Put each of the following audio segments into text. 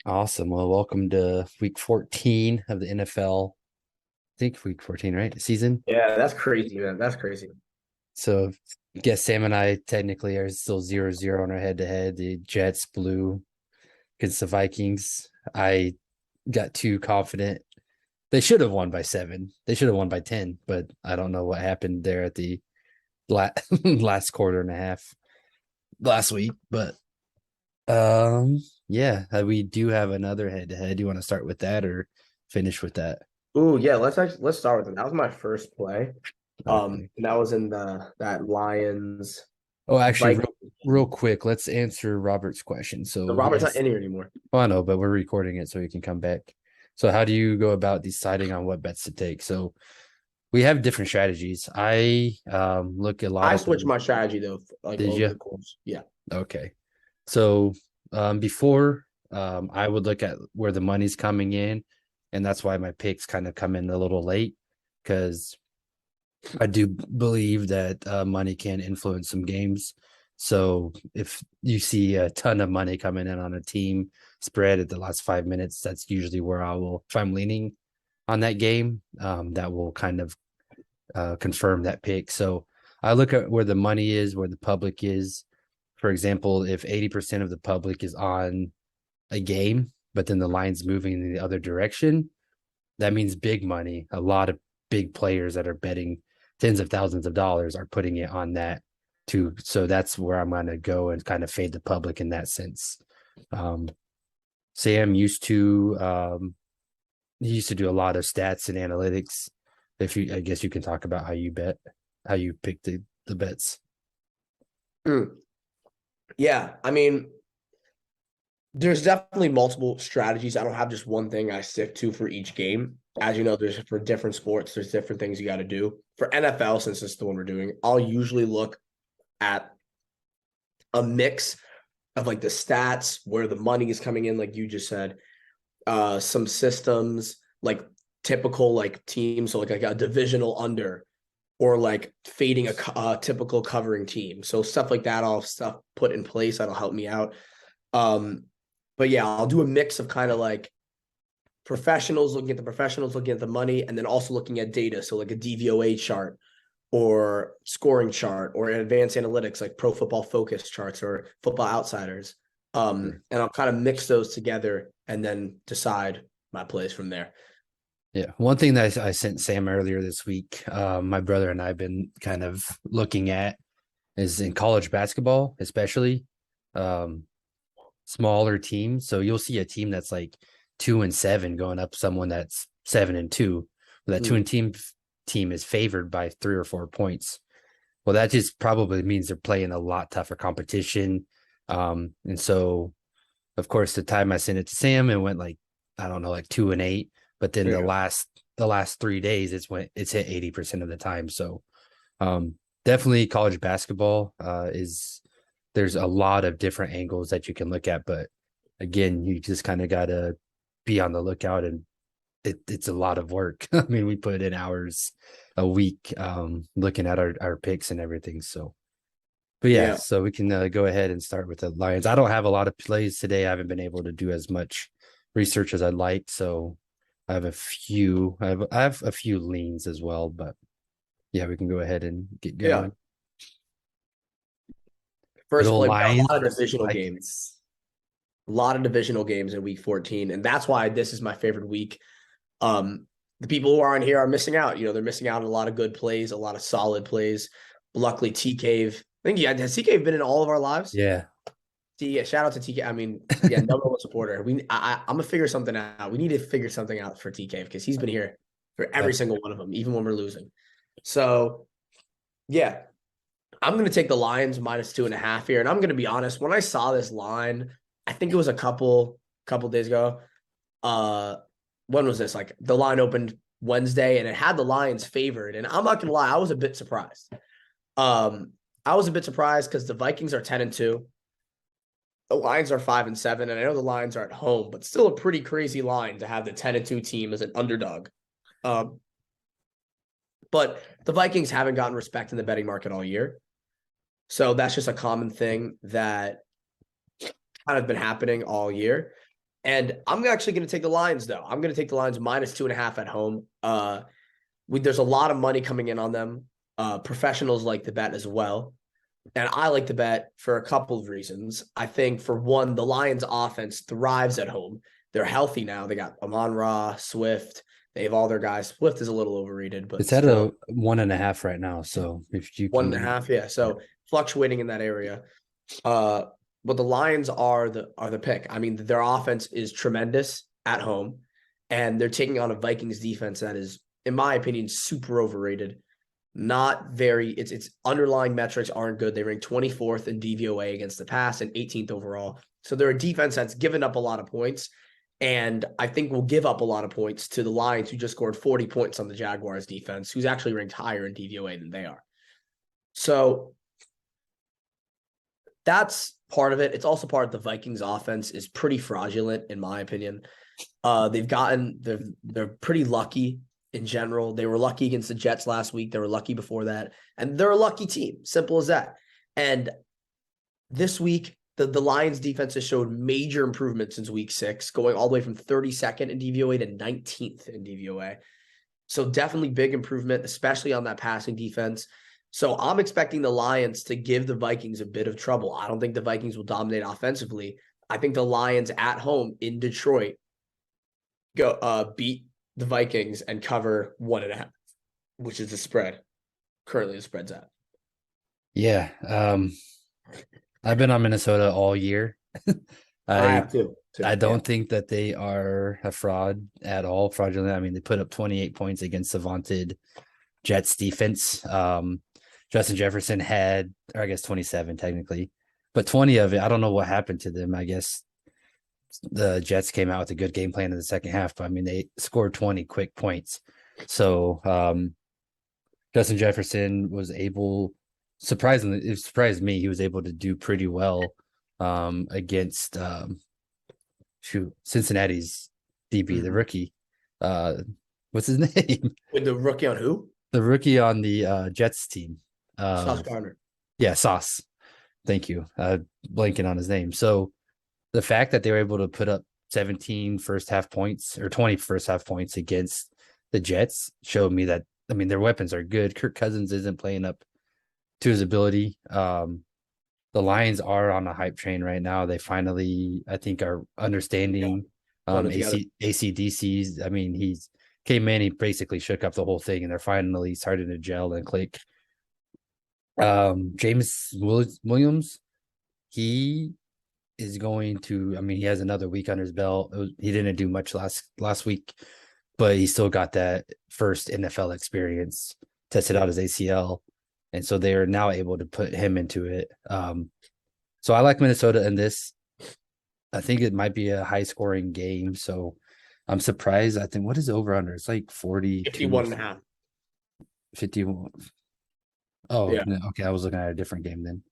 Awesome. Well, welcome to week 14 of the NFL. I think week 14, right? Season. Yeah, that's crazy, man. That's crazy. So, I guess Sam and I technically are still 0-0 on our head to head. The Jets blew against the Vikings. I got too confident. They should have won by 7. They should have won by 10, but I don't know what happened there at the last quarter and a half last week. But yeah, we do have another head to head. Do you want to start with that or finish with that? Ooh, yeah, let's start with it. That was my first play. Okay. And that was in that Lions Oh, actually, Vikings. real quick, let's answer Robert's question. The So he Robert's not has, in here anymore. well, I know, but we're recording it so he can come back. So how do you go about deciding on what bets to take? So we have different strategies. I look a lot I at switched the, my strategy though, like did over you? the course. Yeah. Okay. So before I would look at where the money's coming in, and that's why my picks kind of come in a little late because I do believe that money can influence some games. So if you see a ton of money coming in on a team spread at the last 5 minutes, that's usually where I will, if I'm leaning on that game, that will kind of confirm that pick. So I look at where the money is, where the public is. For example, if 80% of the public is on a game, but then the line's moving in the other direction, that means big money. A lot of big players that are betting tens of thousands of dollars are putting it on that too. So that's where I'm going to go and kind of fade the public in that sense. Um, Sam used to he used to do a lot of stats and analytics. If you, I guess you can talk about how you bet, how you pick the bets. Mm. Yeah, I mean, there's definitely multiple strategies. I don't have just one thing I stick to for each game. As you know, there's for different sports, there's different things you got to do. For NFL, since this is the one we're doing, I'll usually look at a mix of like the stats, where the money is coming in, like you just said, some systems, like typical like teams, so like a divisional under, or like fading a typical covering team. So stuff like that, all stuff put in place that'll help me out. Um, but yeah, I'll do a mix of kind of like professionals looking at the professionals, looking at the money, and then also looking at data. So like a DVOA chart or scoring chart or advanced analytics like Pro Football Focus charts or Football Outsiders. And I'll kind of mix those together and then decide my plays from there. Yeah. One thing that I sent Sam earlier this week, my brother and I have been kind of looking at is in college basketball, especially um, smaller teams. So you'll see a team that's like 2-7 going up someone that's 7-2. That two Mm. and team is favored by 3 or 4 points. Well, that just probably means they're playing a lot tougher competition. And so, of course, the time I sent it to Sam, it went like I don't know, like 2-8. But then Yeah. the last 3 days, it's hit 80% of the time. So definitely college basketball is there's a lot of different angles that you can look at, but again, you just kind of got to be on the lookout, and it's a lot of work. I mean, we put in hours a week looking at our picks and everything. So, but yeah, Yeah. so we can go ahead and start with the Lions. I don't have a lot of plays today. I haven't been able to do as much research as I'd like, so I have a few. I have a few leans as well, but yeah, we can go ahead and get Yeah. going. Good First old play, we got Lions a lot of versus divisional games. Vikings. A lot of divisional games in week 14. And that's why this is my favorite week. The people who aren't here are missing out. You know, they're missing out on a lot of good plays, a lot of solid plays. Luckily, T Cave. I think yeah, has T Cave been in all of our lives? Yeah, Yeah, shout out to TK. I mean, yeah, number one supporter. I'm gonna figure something out. We need to figure something out for TK because he's been here for every yeah. single one of them, even when we're losing. So yeah, I'm gonna take the Lions -2.5 here, and I'm gonna be honest. When I saw this line, I think it was a couple days ago. Uh, when was this? Like the line opened Wednesday, and it had the Lions favored. And I'm not gonna lie, I was a bit surprised. Um, I was a bit surprised because the Vikings are 10-2. The Lions are 5-7, and I know the Lions are at home, but still a pretty crazy line to have the 10-2 team as an underdog. Um, but the Vikings haven't gotten respect in the betting market all year. So that's just a common thing that kind of been happening all year. And I'm actually going to take the Lions, though. I'm going to take the Lions -2.5 at home. There's a lot of money coming in on them. Professionals like the bet as well. And I like the bet for a couple of reasons. I think, for one, the Lions offense thrives at home. They're healthy now. They got Amon-Ra, Swift. They have all their guys. Swift is a little overrated, but It's at a still 1.5 right now. So if you one can and a get, half. Yeah. yeah. So fluctuating in that area. Uh, but the Lions are the pick. I mean, their offense is tremendous at home, and they're taking on a Vikings defense that is, in my opinion, super overrated. Not very. Its underlying metrics aren't good. They rank 24th in DVOA against the pass and 18th overall. So they're a defense that's given up a lot of points, and I think will give up a lot of points to the Lions, who just scored 40 points on the Jaguars defense, who's actually ranked higher in DVOA than they are. So that's part of it. It's also part of the Vikings offense is pretty fraudulent, in my opinion. They're pretty lucky in general. They were lucky against the Jets last week. They were lucky before that. And they're a lucky team. Simple as that. And this week, the Lions defense has showed major improvement since week 6, going all the way from 32nd in DVOA to 19th in DVOA. So definitely big improvement, especially on that passing defense. So I'm expecting the Lions to give the Vikings a bit of trouble. I don't think the Vikings will dominate offensively. I think the Lions at home in Detroit beat the Vikings and cover 1.5, which is the spread. Currently, the spread's at. Yeah. I've been on Minnesota all year. I I have two. I Yeah. don't think that they are a fraud at all, fraudulent. I mean, they put up 28 points against the vaunted Jets defense. Justin Jefferson had, or I guess 27 technically, but 20 of it, I don't know what happened to them. I guess the Jets came out with a good game plan in the second half, but I mean, they scored 20 quick points. So Justin Jefferson was able, surprisingly, it surprised me, he was able to do pretty well against Cincinnati's DB, the Mm-hmm. rookie. Uh, what's his name? With the rookie on who? The rookie on the Jets team. Sauce Gardner. Yeah, Sauce. Thank you. Blanking on his name. So the fact that they were able to put up 17 first half points or 20 first half points against the Jets showed me that, I mean, their weapons are good. Kirk Cousins isn't playing up to his ability. The Lions are on a hype train right now. They finally, I think, are Yeah. understanding Put it together. ACDCs. I mean, he's came in, he basically shook up the whole thing, and they're finally starting to gel and click. James Williams, he is going to, I mean, he has another week under his belt. He didn't do much last week, but he still got that first NFL experience, tested out his ACL. And so they are now able to put him into it. So I like Minnesota in this. I think it might be a high scoring game. So I'm surprised. I think, what is over under? It's like 42, 51.5. 51. Oh, Yeah. no, okay. I was looking at a different game then.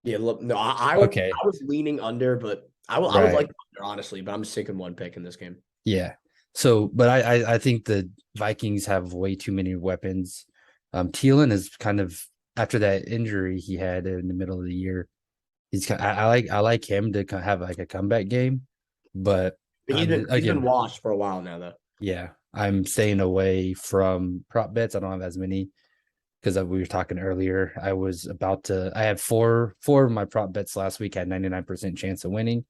Yeah. Look, no, Okay. I was leaning under, but I would Right. like under, honestly, but I'm just taking one pick in this game. Yeah. So, but I think the Vikings have way too many weapons. Thielen is kind of, after that injury he had in the middle of the year. I like him to have like a comeback game, but But he's been again, washed for a while now, though. yeah, I'm staying away from prop bets. I don't have as many because we were talking earlier. I had four of my prop bets last week had 99% chance of winning.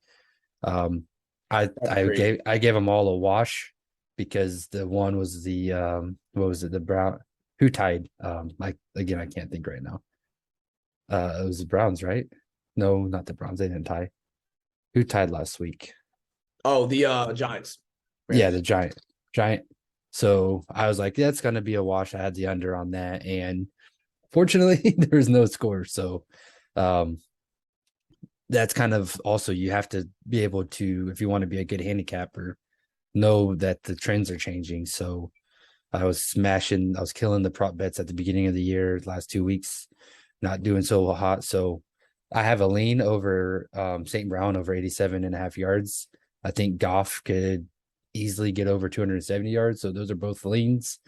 Um, That's crazy. I gave them all a wash because the one was the what was it, the Brown, who tied, like, again, I can't think right now. It was the Browns, right? No, not the Browns. They didn't tie. Who tied last week? Oh, the Giants. Yeah, Rams. the Giant. So I was like, that's gonna be a wash. I had the under on that, and fortunately, there was no score. So, um, that's kind of also, you have to be able to, if you want to be a good handicapper, know that the trends are changing. So I was killing the prop bets at the beginning of the year, last 2 weeks, not doing so hot. So I have a lean over St. Brown over 87.5 yards. I think Goff could easily get over 270 yards. So those are both leans.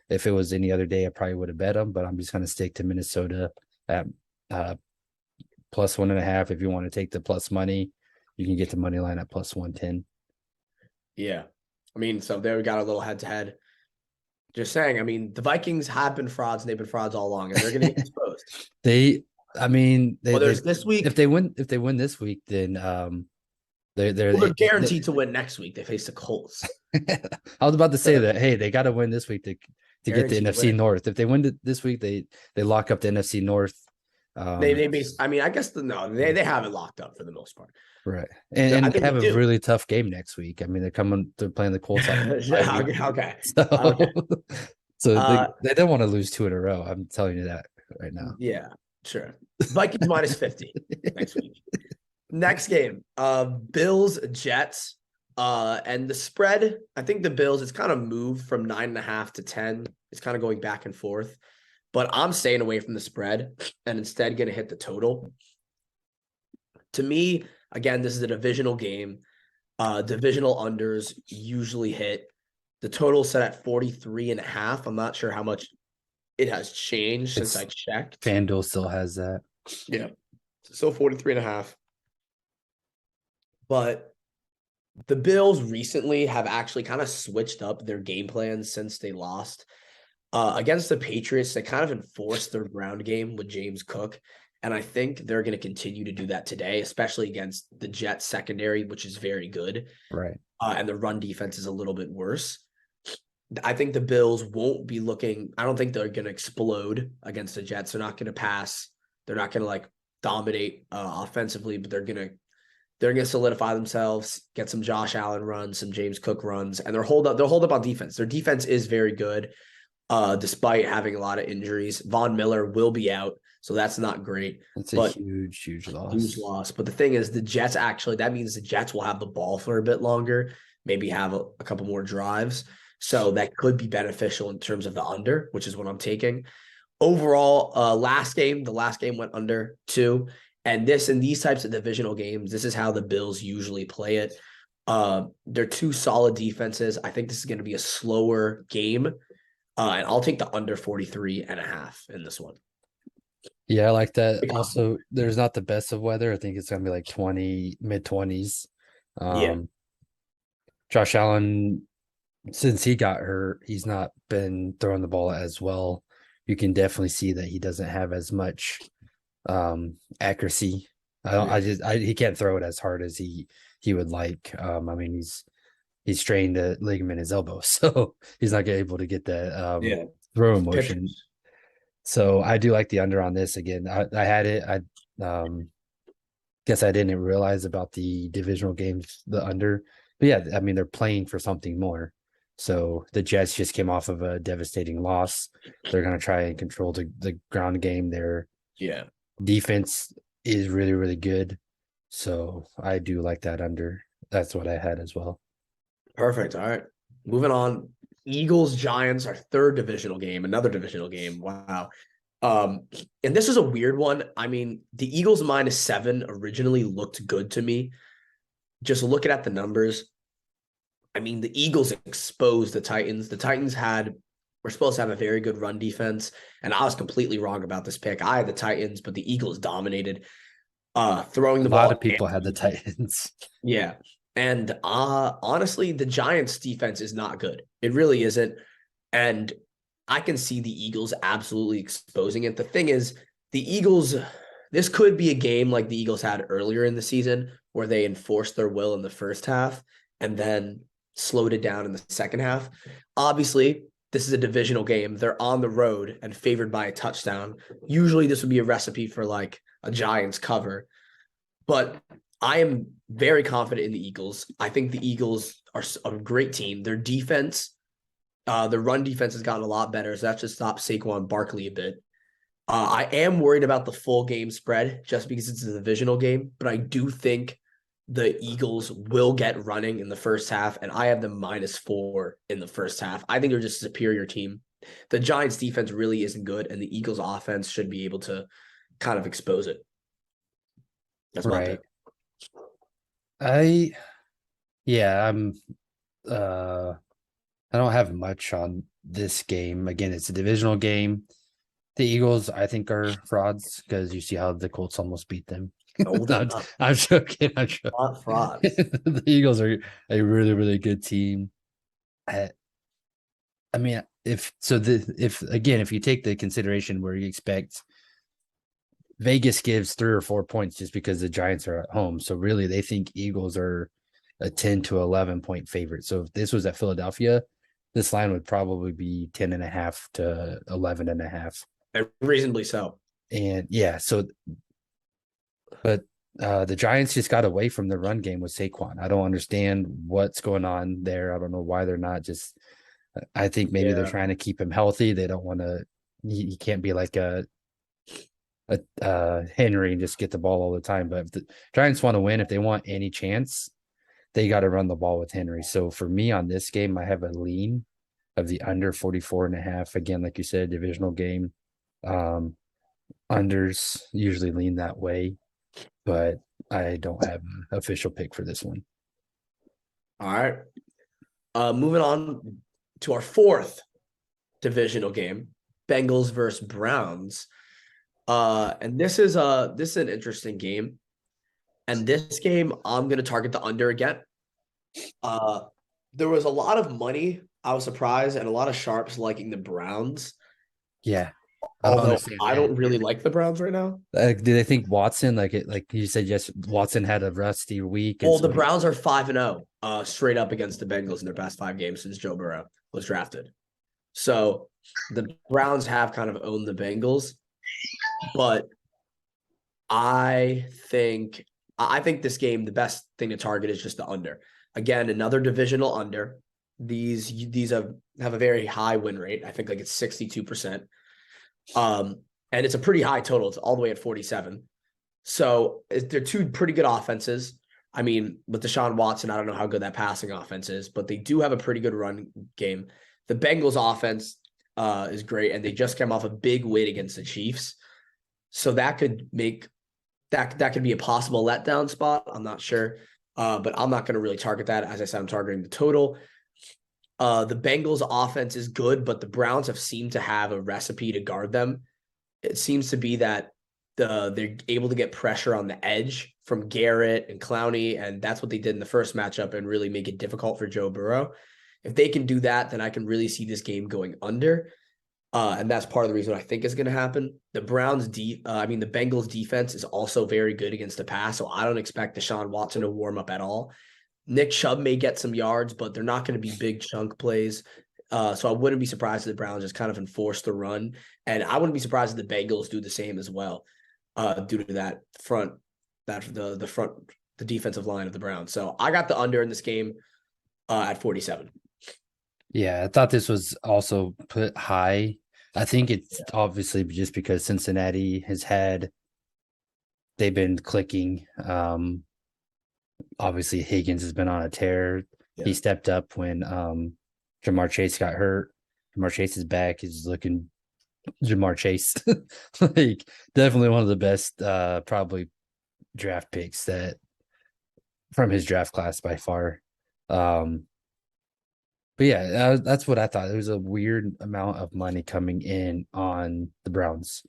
If it was any other day, I probably would have bet them, but I'm just going to stick to Minnesota at +1.5. If you want to take the plus money, you can get the money line at +110. Yeah. I mean, so there we got a little head to head. Just saying. I mean, the Vikings have been frauds and they've been frauds all along, and they're going to get exposed. They, I mean, Well, they there's this if week. they win this week, then they're Well, they're they, guaranteed to win next week. They face the Colts. I was about to say They're that. Hey, they got to win this week to get the guaranteed to NFC win. North. If they win this week, they lock up the NFC North. They base. I mean, I guess no, they have it locked up for the most part. Right, I and they think they have a do. really tough game next week. I mean, they're playing the Colts on bye Yeah, week, okay, okay, okay. so so Uh, they don't want to lose two in a row. I'm telling you that right now. yeah, sure. Vikings minus 50 next week. Next game, Bills Jets. And the spread, I think the Bills, it's kind of moved from 9.5 to 10. It's kind of going back and forth. But I'm staying away from the spread and instead going to hit the total. To me, again, this is a divisional game. Divisional unders usually hit. The total set at 43.5. I'm not sure how much it has changed since It's I checked. FanDuel still has that. Yeah. So 43.5. But the Bills recently have actually kind of switched up their game plans since they lost. Against the Patriots, they kind of enforced their ground game with James Cook. And I think they're going to continue to do that today, especially against the Jets secondary, which is very good. Right. And the run defense is a little bit worse. I think the Bills won't be looking. I don't think they're going to explode against the Jets. They're not going to pass. They're not going to like dominate offensively, but they're going to solidify themselves, get some Josh Allen runs, some James Cook runs, and they'll hold up on defense. Their defense is very good, despite having a lot of injuries. Von Miller will be out, so that's not great. It's a But huge huge loss. loss. But the thing is, the Jets actually, that means the Jets will have the ball for a bit longer, maybe have a couple more drives. So that could be beneficial in terms of the under, which is what I'm taking. Overall, the last game went under 2. And in these types of divisional games, this is how the Bills usually play it. They're two solid defenses. I think this is going to be a slower game. And I'll take the under 43.5 in this one. Yeah, I like that. Also, there's not the best of weather. I think it's gonna be like 20, mid 20s. Yeah. Um, Josh Allen, since he got hurt, he's not been throwing the ball as well. You can definitely see that he doesn't have as much accuracy. He can't throw it as hard as he would like. I mean, he's strained the ligament in his elbow, so he's not able to get that Yeah. throwing motion. Pitchers. So I do like the under on this again. I had it. I guess I didn't realize about the divisional games, the under. But yeah, I mean, they're playing for something more. So the Jets just came off of a devastating loss. They're going to try and control the ground game. Their Yeah. defense is really, really good. So I do like that under. That's what I had as well. Perfect. All right. Moving on. Eagles Giants, our third divisional game, another divisional game. Wow. And this is a weird one. I mean, the Eagles -7 originally looked good to me. Just looking at the numbers, I mean, the Eagles exposed the Titans. The Titans were supposed to have a very good run defense, and I was completely wrong about this pick. I had the Titans, but the Eagles dominated, throwing A the lot ball. of people had the Titans. Yeah. And honestly, the Giants defense is not good. It really isn't. And I can see the Eagles absolutely exposing it. The thing is, the Eagles, this could be a game like the Eagles had earlier in the season where they enforced their will in the first half and then slowed it down in the second half. Obviously, this is a divisional game. They're on the road and favored by a touchdown. Usually, this would be a recipe for like a Giants cover. But I am very confident in the Eagles. I think the Eagles are a great team. Their defense, their run defense has gotten a lot better. So that should stop Saquon Barkley a bit. I am worried about the full game spread just because it's a divisional game, but I do think the Eagles will get running in the first half, and I have them -4 in the first half. I think they're just a superior team. The Giants defense really isn't good, and the Eagles offense should be able to kind of expose it. That's my Right. pick. I yeah, uh I don't have much on this game. Again, it's a divisional game. The Eagles, I think, are frauds because you see how the Colts almost beat them. No, they're I'm, not. I'm joking. I'm joking. Not frauds. The Eagles are a really, really good team. I, I mean, if again, if you take the consideration where you expect Vegas gives 3 or 4 points just because the Giants are at home. So really they think Eagles are a 10 to 11 point favorite. So if this was at Philadelphia, this line would probably be 10 and a half to 11 and a half. And reasonably so. And yeah, so but the Giants just got away from the run game with Saquon. I don't understand what's going on there. I don't know why they're not just. I think maybe they're Yeah. trying to keep him healthy. They don't want to. He can't be like a Henry and just get the ball all the time. But if the Giants want to win, if they want any chance, they got to run the ball with Henry. So for me on this game, I have a lean of the under 44 and a half. Again, like you said, divisional game. Um, Unders usually lean that way, but I don't have an official pick for this one. All right. Moving on to our fourth divisional game, Bengals versus Browns. And this is an interesting game. And this game, I'm gonna target the under again. Uh, there was a lot of money. I was surprised, and a lot of sharps liking the Browns. Yeah, I don't Although understand I that. don't really like the Browns right now. Do they think Watson like you said? Yes, Watson had a rusty week, and Well, the so Browns are 5-0, straight up against the Bengals in their past 5 games since Joe Burrow was drafted. So the Browns have kind of owned the Bengals, but I think this game, the best thing to target is just the under. Again, another divisional under. These have a very high win rate. I think like it's 62%. And it's a pretty high total. It's all the way at 47. So they're two pretty good offenses. I mean, with Deshaun Watson, I don't know how good that passing offense is, but they do have a pretty good run game. The Bengals offense is great, and they just came off a big win against the Chiefs. So that could make that could be a possible letdown spot. I'm not sure. But I'm not going to really target that. As I said, I'm targeting the total. The Bengals offense is good, but the Browns have seemed to have a recipe to guard them. It seems to be that they're able to get pressure on the edge from Garrett and Clowney, and that's what they did in the first matchup and really make it difficult for Joe Burrow. If they can do that, then I can really see this game going under. And that's part of the reason I think is going to happen. The the Bengals defense is also very good against the pass, so I don't expect Deshaun Watson to warm up at all. Nick Chubb may get some yards, but they're not going to be big chunk plays. So I wouldn't be surprised if the Browns just kind of enforce the run, and I wouldn't be surprised if the Bengals do the same as well, due to that front, the defensive line of the Browns. So I got the under in this game at 47. yeah, I thought this was also put high. I think it's obviously just because Cincinnati they've been clicking. Obviously Higgins has been on a tear. Yeah. He stepped up when Jamar Chase got hurt. Jamar Chase is back. He's looking Jamar Chase. Like definitely one of the best probably draft picks that from his draft class by far. But yeah, that's what I thought. There was a weird amount of money coming in on the Browns,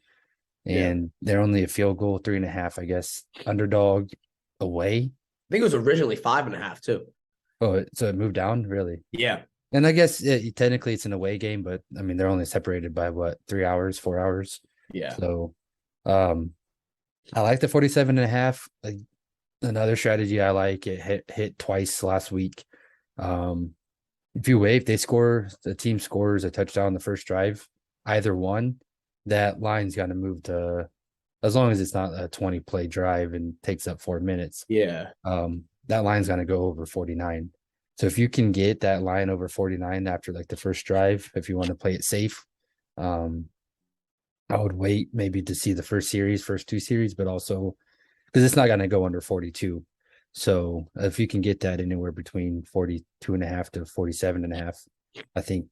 Yeah. and they're only a field goal, 3.5, I guess, underdog away. I think it was originally 5.5 too. Oh, so it moved down, really? Yeah. And I guess technically it's an away game, but I mean they're only separated by what, 3 hours, 4 hours. Yeah. So, I like the 47.5. Like another strategy I like. It hit twice last week. If the team scores a touchdown on the first drive, either one, that line's got to move to, as long as it's not a 20 play drive and takes up 4 minutes. Yeah. That line's going to go over 49. So if you can get that line over 49 after like the first drive, if you want to play it safe, I would wait maybe to see the first 2 series, but also because it's not going to go under 42. So if you can get that anywhere between 42.5 to 47.5, I think.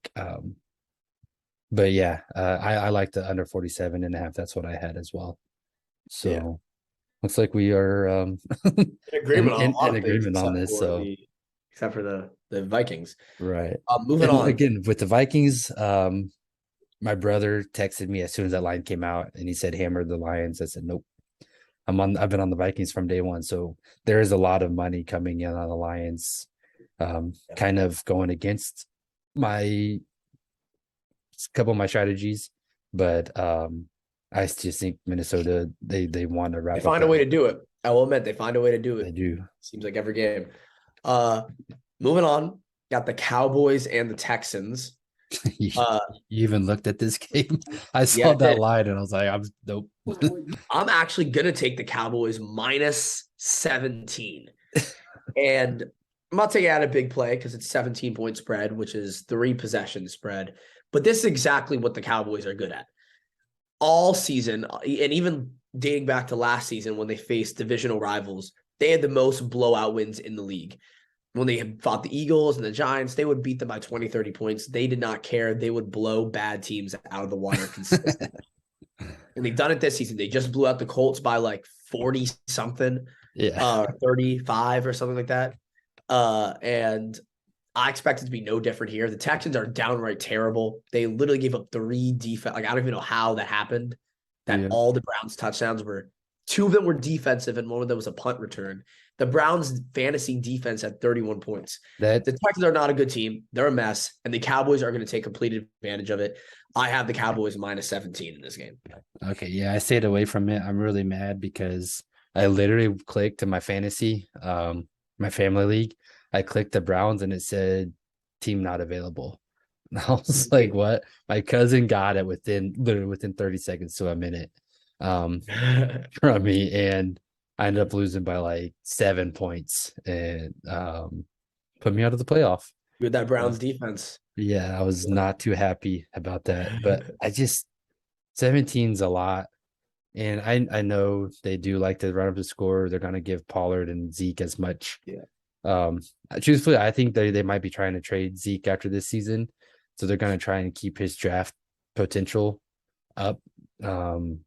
But yeah, I like the under 47.5. That's what I had as well. So Yeah. looks like we are In agreement on a lot in of things agreement on this. So except for the Vikings. right. Moving And on. again with the Vikings, my brother texted me as soon as that line came out and he said hammer the Lions. I said nope. I've been on the Vikings from day one, so there is a lot of money coming in on the Lions, kind of going against my couple of my strategies, but I just think Minnesota they want to They wrap up find a that. way to do it. I will admit they find a way to do They it. do. Seems like every game. Uh, moving on, got the Cowboys and the Texans. You Uh, even looked at this game. I yeah, saw I that did. line and I was like, I'm nope. I'm actually gonna take the Cowboys minus 17. And I'm not taking out a big play because it's 17-point spread, which is 3 possession spread. But this is exactly what the Cowboys are good at. All season, and even dating back to last season when they faced divisional rivals, they had the most blowout wins in the league. When they fought the Eagles and the Giants, they would beat them by 20, 30 points. They did not care. They would blow bad teams out of the water consistently. And they've done it this season. They just blew out the Colts by like 40 something, Yeah. 35 or something like that. And I expect it to be no different here. The Texans are downright terrible. They literally gave up 3 defense. Like, I don't even know how that happened. That Yeah. all the Browns touchdowns were 2 of them were defensive, and one of them was a punt return. The Browns fantasy defense had 31 points. That The Texans are not a good team. They're a mess, and the Cowboys are going to take complete advantage of it. I have the Cowboys minus 17 in this game. okay. Yeah, I stayed away from it. I'm really mad because I literally clicked in my fantasy, my family league. I clicked the Browns and it said team not available. I was like, what? My cousin got it literally within 30 seconds to a minute from me. And I ended up losing by like 7 points and put me out of the playoff. With that Uh, Browns defense. yeah, I was not too happy about that. But I just 17's a lot. And I know they do like to run up the score. They're gonna give Pollard and Zeke as much. Yeah. Um, truthfully, I think they might be trying to trade Zeke after this season. So they're gonna try and keep his draft potential up. Um,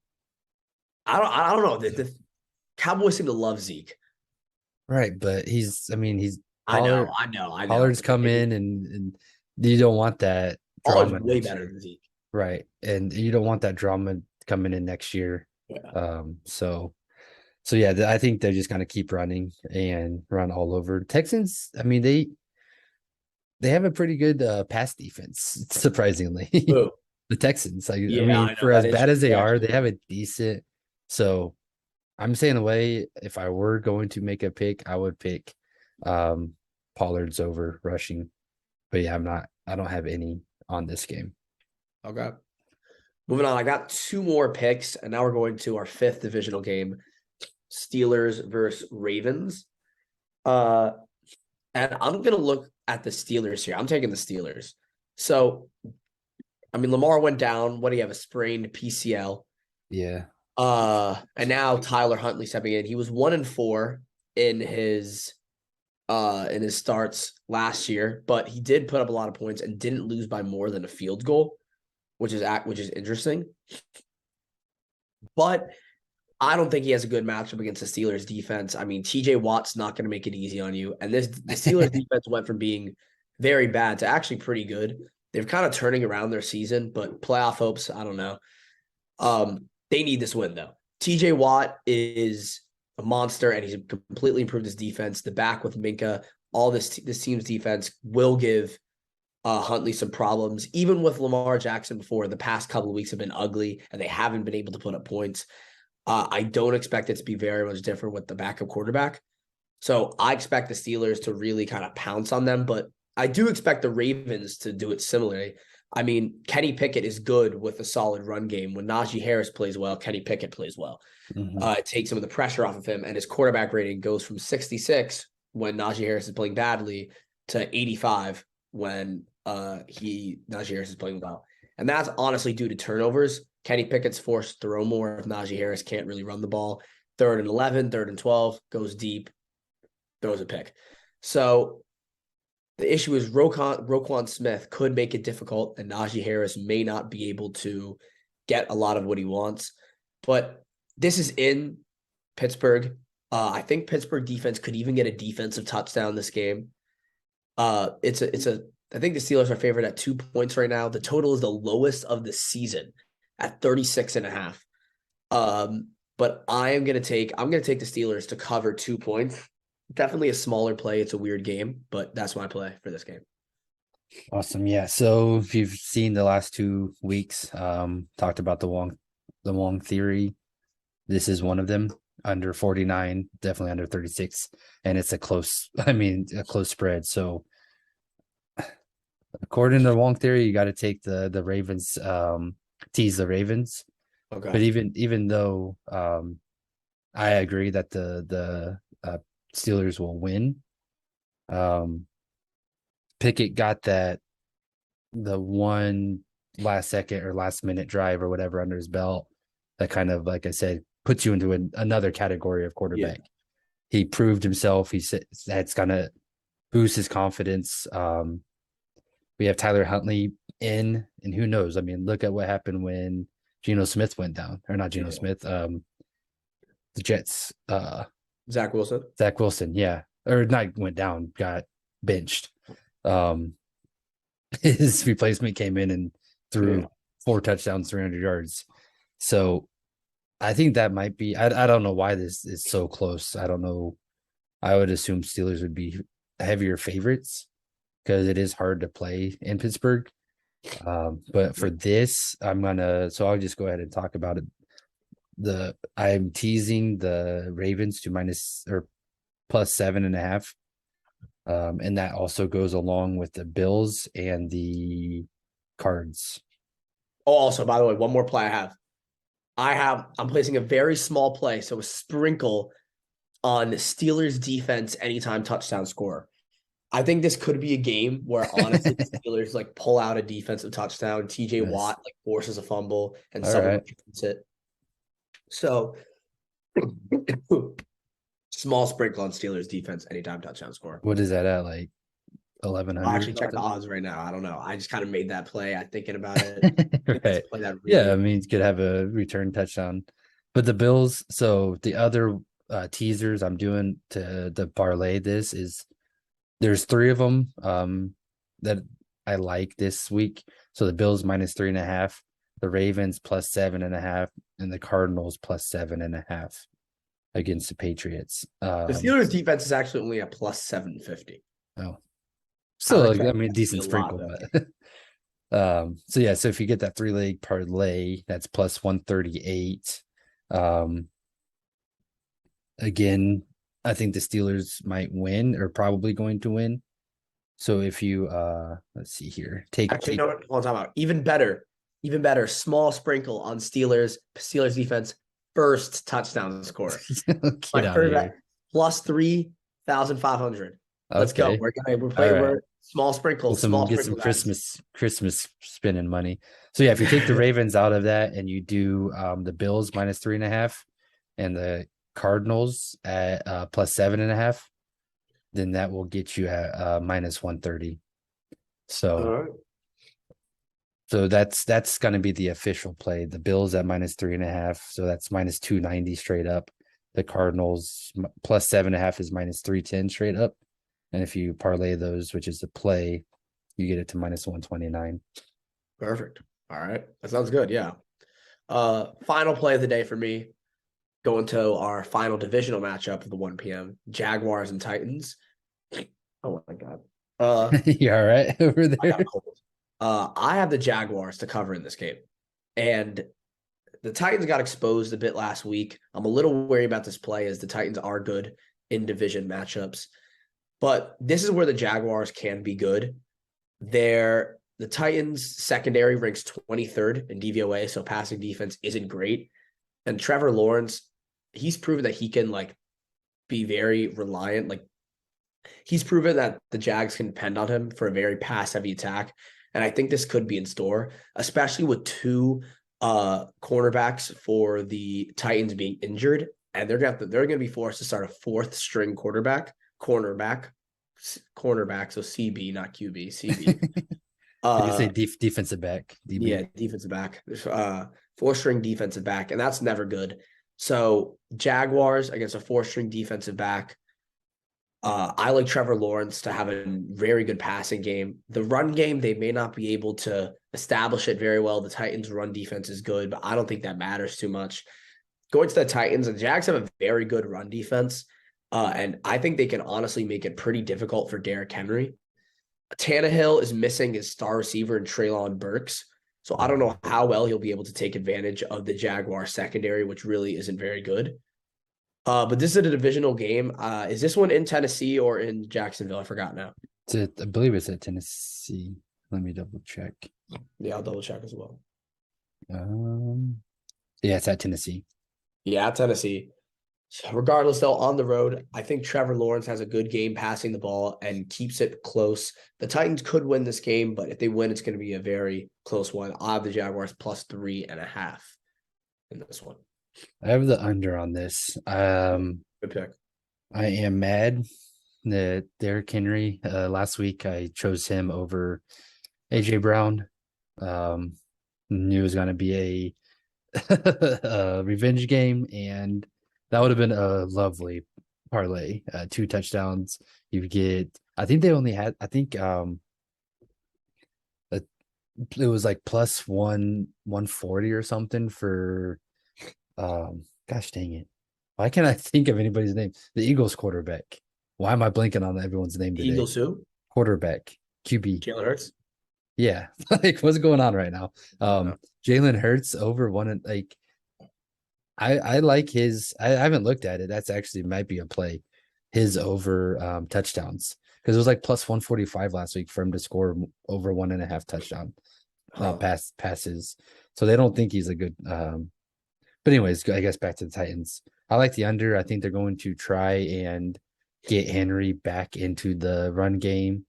I don't know. The Cowboys seem to love Zeke. right, but he's I know, Pollard. I know, I know. Pollard's come in and you don't want that Pollard's drama way next better year. than Zeke. Right. And you don't want that drama coming in next year. Yeah. So yeah, I think they're just gonna keep running and run all over. Texans, I mean, they have a pretty good pass defense, surprisingly. Ooh, The Texans, I yeah, mean, I know. for That as is bad as they they are, actually they have a decent. So I'm saying away, if I were going to make a pick, I would pick um Pollard's over rushing. But yeah, I don't have any on this game. okay. Moving on, I got 2 more picks, and now we're going to our 5th divisional game: Steelers versus Ravens. Uh, and I'm gonna look at the Steelers here. I'm taking the Steelers. So, I mean, Lamar went down. What do you have? A sprained PCL. Yeah. And now Tyler Huntley stepping in. He was 1-4 in his starts last year, but he did put up a lot of points and didn't lose by more than a field goal, which is interesting. But I don't think he has a good matchup against the Steelers defense. I mean, TJ Watt's not going to make it easy on you. And the Steelers defense went from being very bad to actually pretty good. They're kind of turning around their season, but playoff hopes, I don't know. They need this win though. TJ Watt is a monster and he's completely improved his defense. The back with Minka, all this team's defense will give Huntley some problems. Even with Lamar Jackson before, the past couple of weeks have been ugly and they haven't been able to put up points. I don't expect it to be very much different with the backup quarterback. So I expect the Steelers to really kind of pounce on them, but I do expect the Ravens to do it similarly. I mean, Kenny Pickett is good with a solid run game. When Najee Harris plays well, Kenny Pickett plays well. Mhm. It takes some of the pressure off of him, and his quarterback rating goes from 66 when Najee Harris is playing badly to 85 when Najee Harris is playing well. And that's honestly due to turnovers. Kenny Pickett's forced to throw more if Najee Harris can't really run the ball. 3rd and 11, 3rd and 12, goes deep, throws a pick. So the issue is Roquan Smith could make it difficult, and Najee Harris may not be able to get a lot of what he wants. But this is in Pittsburgh. I think Pittsburgh defense could even get a defensive touchdown this game. I think the Steelers are favored at 2 points right now. The total is the lowest of the season at 36.5. but I'm gonna take the Steelers to cover 2 points. Definitely a smaller play. It's a weird game, but that's my play for this game. Awesome. Yeah. So if you've seen the last 2 weeks, talked about the Wong theory. This is one of them. Under 49, definitely under 36. And it's a close, a close spread. So according to the Wong theory, you got to take the Ravens, tease the Ravens. But Okay. even though I agree that the Steelers will win, Pickett got the one last second or last minute drive or whatever under his belt that kind of, like I said, puts you into another category of Yeah. quarterback. He proved himself. He said that's gonna boost his confidence. We have Tyler Huntley in, and who knows? I mean, look at what happened when Geno Smith went down, or not Geno Yeah. Smith, the Jets, Zach Wilson. Zach Wilson, yeah, or not went down, got benched. Um, his replacement came in and Yeah. threw 4 touchdowns, 300 yards. So I think that might be. I don't know why this is so close. I don't know. I would assume Steelers would be heavier favorites because it is hard to play in Pittsburgh. But for this, I'll just go ahead and talk about it. I'm teasing the Ravens to minus or plus 7.5. And that also goes along with the Bills and the Cards. Oh, also, by the way, one more play I'm placing a very small play, so a sprinkle on Steelers defense anytime touchdown score. I think this could be a game where honestly the Steelers like pull out a defensive touchdown. TJ Nice. Watt like forces a fumble and All someone right. returns it. So small sprinkle on Steelers defense anytime touchdown score. What is that at? Like I'll 1,100 actually or check the something? odds right now. I don't know. I just kind of made that play. I'm thinking about it. I think that's a Right. play that Yeah, I really. mean, you could have a return touchdown. But the Bills, so the other teasers I'm doing to parlay this is there's 3 of them that I like this week. So the Bills minus 3.5, the Ravens plus 7.5, and the Cardinals plus 7.5 against the Patriots. The Steelers defense is actually only a plus 750. Oh, I was still, I expecting mean, that to be decent a lot sprinkle, though. but so yeah, so if you get that 3-leg parlay, that's plus 138. Um, again, I think the Steelers might win or probably going to win. So if you let's see here, Actually, take no, hold on, time out. Even better. Small sprinkle on Steelers defense first touchdown score. get My out of first here. bet plus 3,500. Let's go. Okay. All right. We're small Get some sprinkle guys. Christmas spending money. So yeah, if you take the Ravens out of that and you do the Bills minus 3.5 and the Cardinals at plus 7.5, then that will get you at minus 130. All So right. that's going to be the official play. The Bills at minus 3.5, so that's minus 290 straight up. The Cardinals plus 7.5 is minus 310 straight up. And if you parlay those, which is the play, you get it to minus 129. Perfect. All right. That sounds good. Yeah. Final play of the day for me. Going to our final divisional matchup of the 1 p.m. Jaguars and Titans. Oh my God. You all right over I got there? a cold. I have the Jaguars to cover in this game. And the Titans got exposed a bit last week. I'm a little worried about this play as the Titans are good in division matchups. But this is where the Jaguars can be good. The Titans secondary ranks 23rd in DVOA, so passing defense isn't great. And Trevor Lawrence, he's proven that he can like be very reliant. Like he's proven that the Jags can depend on him for a very pass-heavy attack. And I think this could be in store, especially with two cornerbacks for the Titans being injured. And they're gonna be forced to start a fourth string cornerback, so CB, not QB, CB. You say Uh defensive back, DB. yeah, defensive back. Four string defensive back, and that's never good. So Jaguars against a four string defensive back. I like Trevor Lawrence to have a very good passing game. The run game, they may not be able to establish it very well. The Titans' run defense is good, but I don't think that matters too much. going to the Titans, the Jags have a very good run defense. And I think they can honestly make it pretty difficult for Derrick Henry. Tannehill is missing his star receiver in Treylon Burks. So I don't know how well he'll be able to take advantage of the Jaguar secondary, which really isn't very good. But this is a divisional game. Is this one in Tennessee or in Jacksonville? I forgot now. I believe it's at Tennessee. Let me double check. Yeah, I'll double check as well. Yeah, it's at Tennessee. Yeah, Tennessee. So regardless, though, on the road, I think Trevor Lawrence has a good game passing the ball and keeps it close. The Titans could win this game, but if they win, it's going to be a very close one. I have the Jaguars plus 3.5 in this one. I have the under on this. Good pick. I am mad that Derrick Henry. Last week I chose him over AJ Brown. Knew it was going to be a revenge game, and that would have been a lovely parlay. 2 touchdowns. You get. I think they only had. I think it was like plus 140 or something for. Gosh dang it! Why can't I think of anybody's name? The Eagles quarterback. Why am I blanking on everyone's name today? Eagles who? Quarterback. QB. Jalen Hurts. Yeah, like what's going on right now? Jalen Hurts over one. Like, I like his. I haven't looked at it. That's actually might be a play. His over touchdowns, because it was like plus 145 last week for him to score over 1.5 touchdown passes. So they don't think he's a good. But anyways, I guess back to the Titans. I like the under. I think they're going to try and get Henry back into the run game.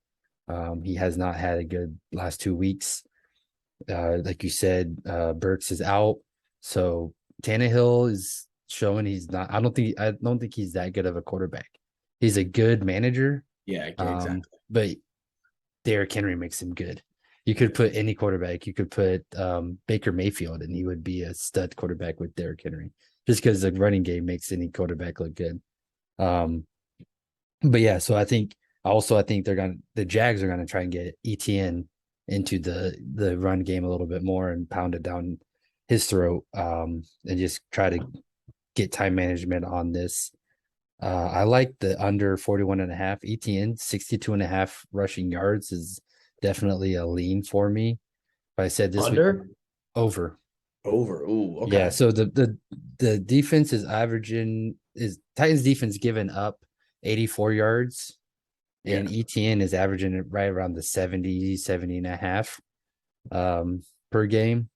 He has not had a good last 2 weeks. Like you said, Burks is out. So Tannehill is showing he's not. I don't think he's that good of a quarterback. He's a good manager. Yeah, exactly. But Derrick Henry makes him good. You could put any quarterback. You could put Baker Mayfield, and he would be a stud quarterback with Derrick Henry, just because the running game makes any quarterback look good. But yeah, so I think the Jags are gonna try and get ETN into the run game a little bit more and pound it down his throat, and just try to get time management on this. I like the under 41.5. ETN 62.5 rushing yards is definitely a lean for me. But I said this under over. Ooh, okay. Yeah. So the defense is Titans defense giving up 84 yards, and ETN is averaging it right around the 70.5 per game.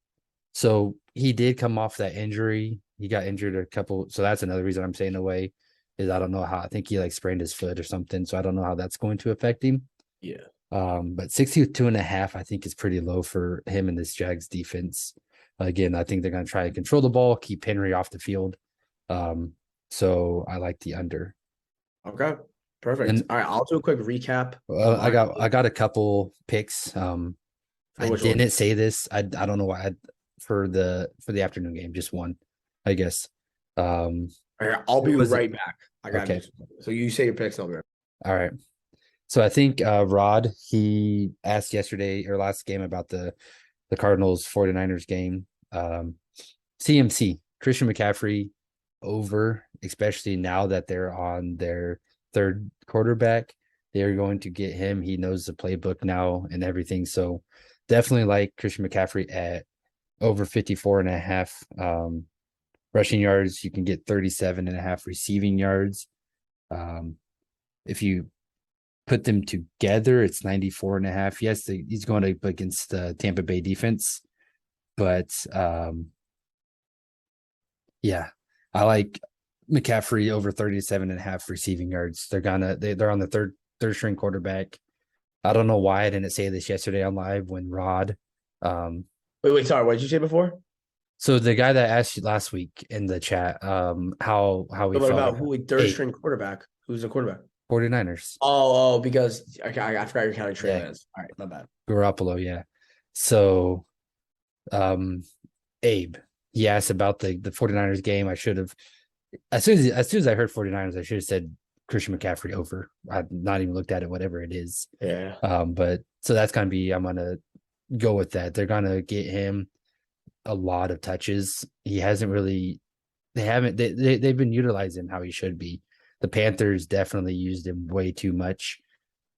So he did come off that injury. He got injured a couple. So that's another reason I'm saying away, is I don't know how. I think he like sprained his foot or something. So I don't know how that's going to affect him. Yeah. But 62.5, I think, is pretty low for him and this Jags defense. Again, I think they're going to try to control the ball, keep Henry off the field. So I like the under. Okay, perfect. All right, I'll do a quick recap. I got a couple picks. I didn't say this. I don't know why for the afternoon game, just one, I guess. All right, I'll be right back. I got okay. So you say your picks, I'll be right back. All right. So I think Rod, he asked yesterday or last game about the Cardinals 49ers game. CMC, Christian McCaffrey over, especially now that they're on their third quarterback. They're going to get him. He knows the playbook now and everything. So definitely like Christian McCaffrey at over 54.5 rushing yards. You can get 37.5 receiving yards. If you put them together, it's 94.5. Yes, he's going up against the Tampa Bay defense, but yeah, I like McCaffrey over 37.5 receiving yards. They're on the third string quarterback. I don't know why I didn't say this yesterday on live when Rod. Wait, sorry, what did you say before? So the guy that asked you last week in the chat, how we felt about who third string quarterback? Who's the quarterback? 49ers. Oh, because I forgot you're counting Trey Lance. All right, my bad. Garoppolo, yeah. So, Abe, he asked about the 49ers game. I should have, as soon as I heard 49ers, I should have said Christian McCaffrey over. I've not even looked at it, whatever it is. Yeah. But so that's gonna be. I'm gonna go with that. They're gonna get him a lot of touches. He hasn't really they haven't they've been utilizing him how he should be. The Panthers definitely used him way too much.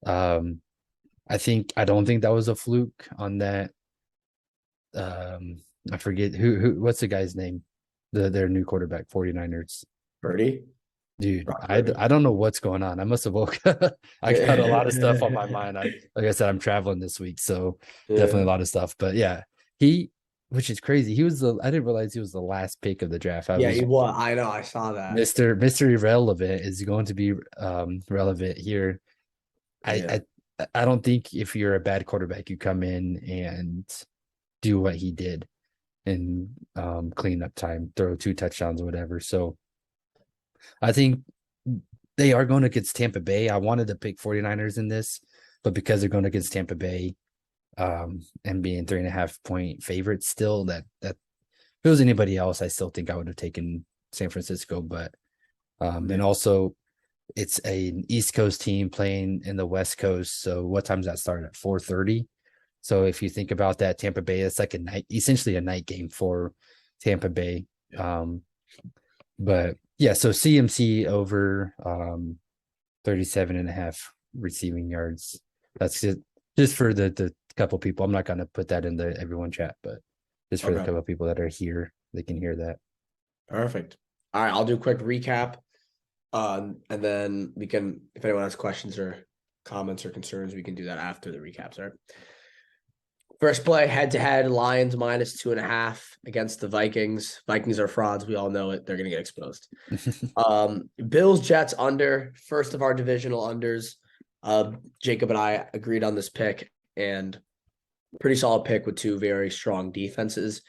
Um, I don't think that was a fluke on that. Um, I forget who what's the guy's name? Their new quarterback, 49ers. Purdy, Dude, Brock I, Purdy. I don't know what's going on. I must have woke I got a lot of stuff on my mind. Like I said, I'm traveling this week, so definitely Yeah. a lot of stuff. But yeah, he which is crazy. I didn't realize he was the last pick of the draft. I Yeah, was he was. I know. I saw that. Mr. Irrelevant is going to be relevant here. I, Yeah. I I don't think if you're a bad quarterback, you come in and do what he did and clean up time, throw 2 touchdowns or whatever. So I think they are going against Tampa Bay. I wanted to pick 49ers in this, but because they're going against Tampa Bay and being 3.5 point favorites still, that if it was anybody else, I still think I would have taken San Francisco. But Yeah. and also it's an East Coast team playing in the West Coast. So what time's that start at 4:30? So if you think about that, Tampa Bay, it's like a night, essentially a night game for Tampa Bay. Yeah. But yeah, so CMC over 37 and a half receiving yards. That's it. Just for the couple people. I'm not going to put that in the everyone chat, but just for the Okay. couple people that are here, they can hear that. Perfect. All right. I'll do a quick recap. And then we can, if anyone has questions or comments or concerns, we can do that after the recaps. All right. First play, head to head, Lions -2.5 against the Vikings. Vikings are frauds. We all know it. They're going to get exposed. Bills, Jets under, first of our divisional unders. Jacob and I agreed on this pick, and pretty solid pick with two very strong defenses.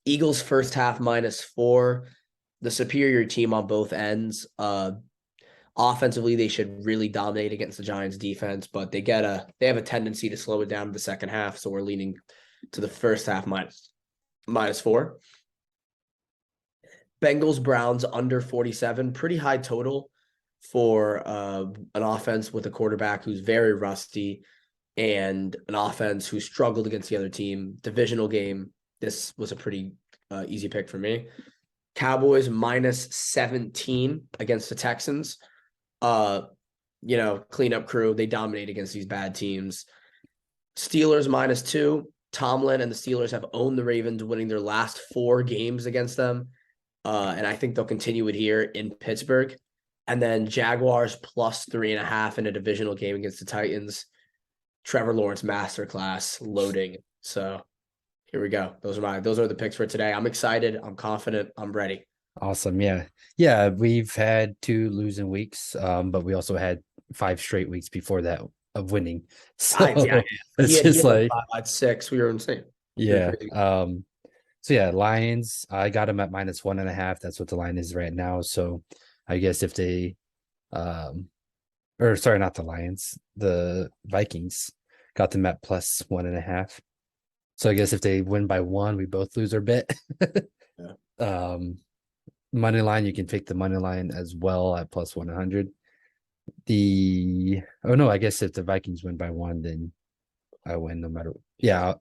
Eagles first half -4, the superior team on both ends. Offensively, they should really dominate against the Giants defense, but they have a tendency to slow it down in the second half. So we're leaning to the first half -4. Bengals Browns under 47, pretty high total for an offense with a quarterback who's very rusty and an offense who struggled against the other team. Divisional game. This was a pretty easy pick for me. Cowboys -17 against the Texans. Cleanup crew. They dominate against these bad teams. Steelers -2. Tomlin and the Steelers have owned the Ravens, winning their last 4 games against them. And I think they'll continue it here in Pittsburgh. And then Jaguars +3.5 in a divisional game against the Titans. Trevor Lawrence masterclass loading. So here we go. Those are the picks for today. I'm excited. I'm confident. I'm ready. Awesome. Yeah. Yeah. We've had 2 losing weeks, but we also had 5 straight weeks before that of winning. So He it's just had like like, 5, I'd 6. We were insane. We were yeah. crazy. So yeah, Lions, I got them at -1.5. That's what the line is right now. So I guess if they, or sorry, not the Lions, the Vikings got them at +1.5. So I guess if they win by 1, we both lose our bet. Yeah. Money line, you can take the money line as well at +100. I guess if the Vikings win by 1, then I win no matter. Yeah.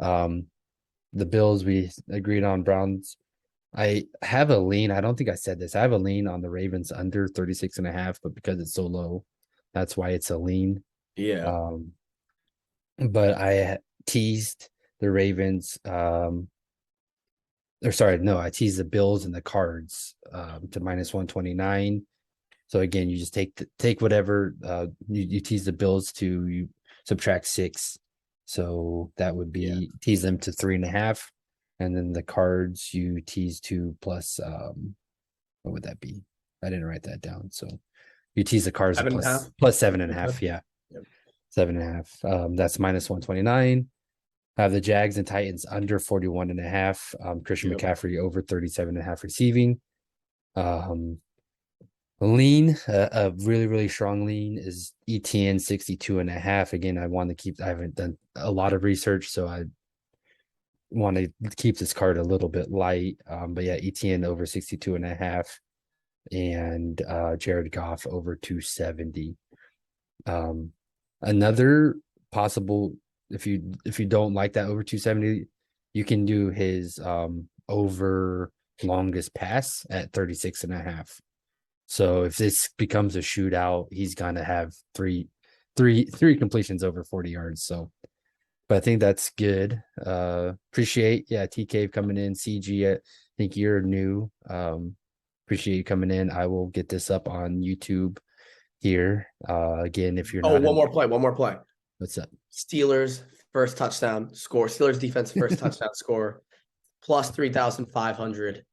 The Bills, we agreed on. Browns, I have a lean. I don't think I said this. I have a lean on the Ravens under 36.5, but because it's so low, that's why it's a lean. Yeah. But I teased the Ravens. Or sorry, no, I teased the Bills and the Cards to -129. So again, you just take whatever you tease the Bills to, you subtract 6. So that would Yeah. be tease them to 3.5. And then the Cards you tease to plus what would that be? I didn't write that down. So you tease the Cards to 7.5. plus 7.5. Yeah. Yep. 7.5. That's -129. I have the Jags and Titans under 41.5. Christian Yep. McCaffrey over 37.5 receiving. Lean, a really, really strong lean is ETN 62.5. Again, I haven't done a lot of research, so I want to keep this card a little bit light. But yeah, ETN over 62.5 and Jared Goff over 270. Another possible, if you don't like that over 270, you can do his over longest pass at 36.5. So if this becomes a shootout, he's gonna have three completions over 40 yards. So but I think that's good. Appreciate, yeah, T Cave coming in. CG, I think you're new. Appreciate you coming in. I will get this up on YouTube here. Again, if you're Oh, not one in, more play. One more play. what's up? Steelers first touchdown score. Steelers defense first touchdown score. Plus 3,500.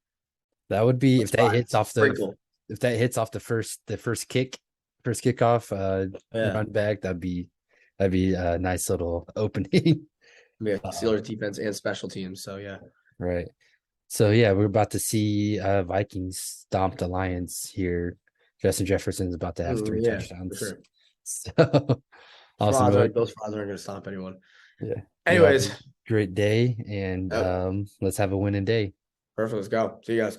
That would be if that hits off the Sprinkle. if that hits off the first kickoff, Yeah. run back. That'd be a nice little opening. Yeah. Steelers defense and special teams. So yeah. Right. So yeah, we're about to see Vikings stomp the Lions here. Justin Jefferson's about to have three Yeah, for touchdowns. sure. So awesome. Those frauds aren't going to stop anyone. Yeah. You have a Anyways, great day and let's have a winning day. perfect. Let's go. See you guys.